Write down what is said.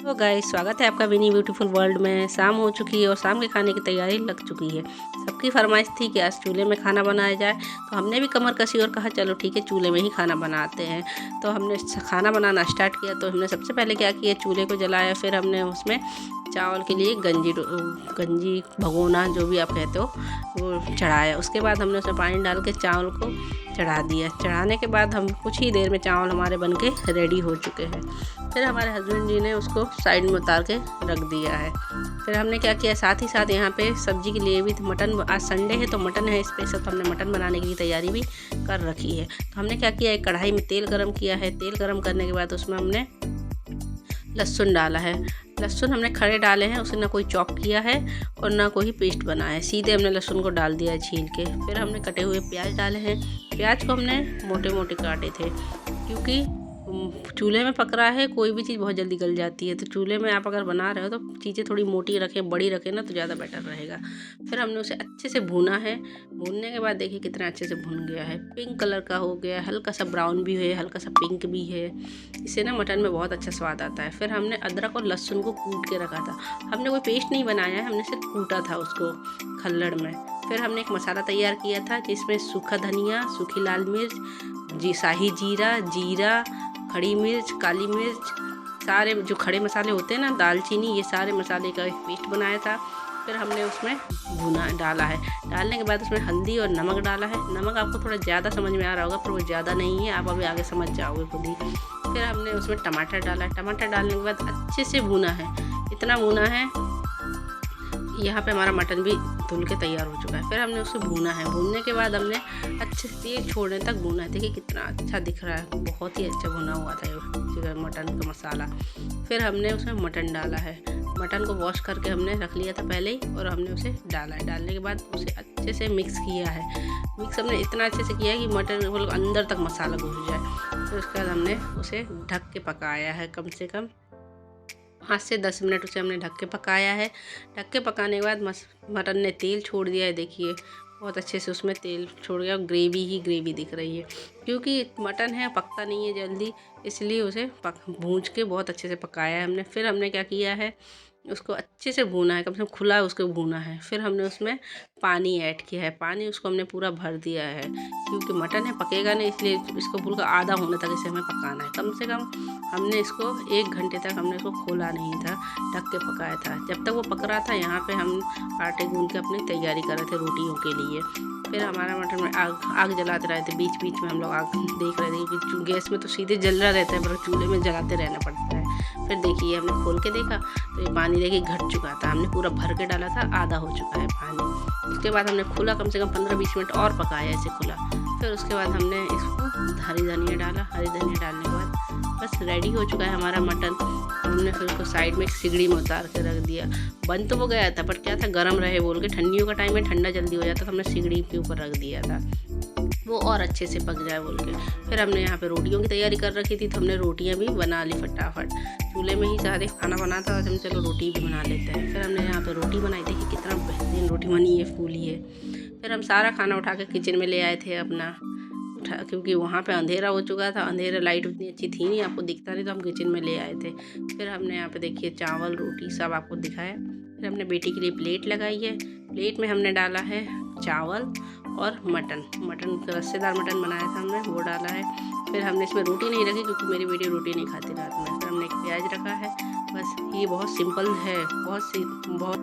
तो गाइस, स्वागत है आपका विनी ब्यूटीफुल वर्ल्ड में। शाम हो चुकी है और शाम के खाने की तैयारी लग चुकी है। सबकी फरमाइश थी कि आज चूल्हे में खाना बनाया जाए, तो हमने भी कमर कसी और कहा चलो ठीक है चूल्हे में ही खाना बनाते हैं। तो हमने खाना बनाना स्टार्ट किया। तो हमने सबसे पहले क्या किया, चूल्हे को जलाया। फिर हमने उसमें चावल के लिए गंजी भगोना जो भी आप कहते हो वो चढ़ाया। उसके बाद हमने उसमें पानी डाल के चावल को चढ़ा दिया। चढ़ाने के बाद हम कुछ ही देर में चावल हमारे बनके रेडी हो चुके हैं। फिर हमारे हस्बैंड जी ने उसको साइड में उतार के रख दिया है। फिर हमने क्या किया, साथ ही साथ यहाँ पे सब्जी के लिए भी मटन, आज संडे है तो मटन है स्पेशल, तो हमने मटन बनाने की तैयारी भी कर रखी है। तो हमने क्या किया, एक कढ़ाई में तेल गरम किया है। तेल गरम करने के बाद उसमें हमने लहसुन डाला है। लहसुन हमने खड़े डाले हैं, उसे ना कोई चॉप किया है और ना कोई पेस्ट बना है, सीधे हमने लहसुन को डाल दिया है छील के। फिर हमने कटे हुए प्याज डाले हैं। प्याज को हमने मोटे मोटे काटे थे, क्योंकि चूल्हे में पक रहा है, कोई भी चीज़ बहुत जल्दी गल जाती है। तो चूल्हे में आप अगर बना रहे हो तो चीज़ें थोड़ी मोटी रखें, बड़ी रखें ना, तो ज़्यादा बेटर रहेगा। फिर हमने उसे अच्छे से भूना है। भूनने के बाद देखिए कितना अच्छे से भून गया है, पिंक कलर का हो गया, हल्का सा ब्राउन भी है, हल्का सा पिंक भी है। इससे ना मटन में बहुत अच्छा स्वाद आता है। फिर हमने अदरक और लहसुन को कूट के रखा था। हमने कोई पेस्ट नहीं बनाया है, हमने सिर्फ कूटा था उसको खल्लड़ में। फिर हमने एक मसाला तैयार किया था, जिसमें सूखा धनिया, सूखी लाल मिर्च, शाही जीरा, खड़ी मिर्च, काली मिर्च, सारे जो खड़े मसाले होते हैं ना, दालचीनी, ये सारे मसाले का एक पेस्ट बनाया था। फिर हमने उसमें डाला है। डालने के बाद उसमें हल्दी और नमक डाला है। नमक आपको थोड़ा ज़्यादा समझ में आ रहा होगा, पर वो ज़्यादा नहीं है, आप अभी आगे समझ जाओगे खुद ही। फिर हमने उसमें टमाटर डाला है। टमाटर डालने के बाद अच्छे से भूना है, इतना भूना है। यहाँ पे हमारा मटन भी धुल के तैयार हो चुका है। फिर हमने उसे भूना है। भूनने के बाद हमने अच्छे से तेल छोड़ने तक भूना है। देखिए कितना अच्छा दिख रहा है, बहुत ही अच्छा भुना हुआ था ये मटन का मसाला। फिर हमने उसमें मटन डाला है। मटन को वॉश करके हमने रख लिया था पहले ही, और हमने उसे डाला है। डालने के बाद उसे अच्छे से मिक्स किया है। मिक्स हमने इतना अच्छे से किया है कि मटन को अंदर तक मसाला घुस जाए। फिर उसके बाद हमने उसे ढक के पकाया है, कम से कम 5 से 10 मिनट उसे हमने ढक के पकाया है। ढक के पकाने के बाद मटन ने तेल छोड़ दिया है। देखिए बहुत अच्छे से उसमें तेल छोड़ गया, ग्रेवी ही ग्रेवी दिख रही है, क्योंकि मटन है पकता नहीं है जल्दी, इसलिए उसे भूंज के बहुत अच्छे से पकाया है हमने। फिर हमने क्या किया है, उसको अच्छे से भूना है, कम से कम खुला उसको भूना है। फिर हमने उसमें पानी ऐड किया है। पानी उसको हमने पूरा भर दिया है, क्योंकि मटन है पकेगा नहीं, इसलिए इसको बिल्कुल आधा होने तक इसे हमें पकाना है। कम से कम हमने इसको 1 घंटे तक हमने इसको खोला नहीं था, ढक के पकाया था। जब तक वो पक रहा था, यहाँ पे हम आटे गूंद के अपनी तैयारी कर रहे थे रोटियों के लिए। फिर हमारा मटन में आग जलाते रहे थे, बीच बीच में हम लोग आग देख रहे थे, क्योंकि गैस में तो सीधे जल रहा रहता है, पर चूल्हे में जलाते रहना पड़ता है। फिर देखिए हमने खोल के देखा तो ये पानी देखिए घट चुका था, हमने पूरा भर के डाला था, आधा हो चुका है पानी। उसके बाद हमने खुला कम से कम 15-20 मिनट और पकाया ऐसे खुला। फिर उसके बाद हमने इसको हरी धनिया डाला। हरी धनिया डालने के बाद बस रेडी हो चुका है हमारा मटन। हमने फिर उसको साइड में एक सिगड़ी में उतार के रख दिया। बन तो वो गया था, पर क्या था, गर्म रहे बोल के, ठंडियों का टाइम में ठंडा जल्दी हो जाता, तो हमने सिगड़ी के ऊपर रख दिया था वो और अच्छे से पक जाए बोल के। फिर हमने यहाँ पे रोटियों की तैयारी कर रखी थी, तो हमने रोटियाँ भी बना ली फटाफट। चूल्हे में ही सारे खाना बना था, हम चलो रोटी भी बना लेते हैं। फिर हमने यहाँ पे रोटी बनाई, देखिए कितना बेहतरीन रोटी बनी है, फूली है। फिर हम सारा खाना उठा के किचन में ले आए थे अपना, क्योंकि वहाँ पे अंधेरा हो चुका था, अंधेरा, लाइट उतनी अच्छी थी नहीं, आपको दिखता नहीं, तो हम किचन में ले आए थे। फिर हमने यहाँ पे देखिए चावल रोटी सब आपको दिखाया। फिर हमने बेटी के लिए प्लेट लगाई है। प्लेट में हमने डाला है चावल और मटन का रस्सेदार मटन बनाया था हमने, वो डाला है। फिर हमने इसमें रोटी नहीं रखी, क्योंकि मेरी बेटी रोटी नहीं खाती रात में। फिर हमने एक प्याज रखा है। बस ये बहुत सिंपल है, बहुत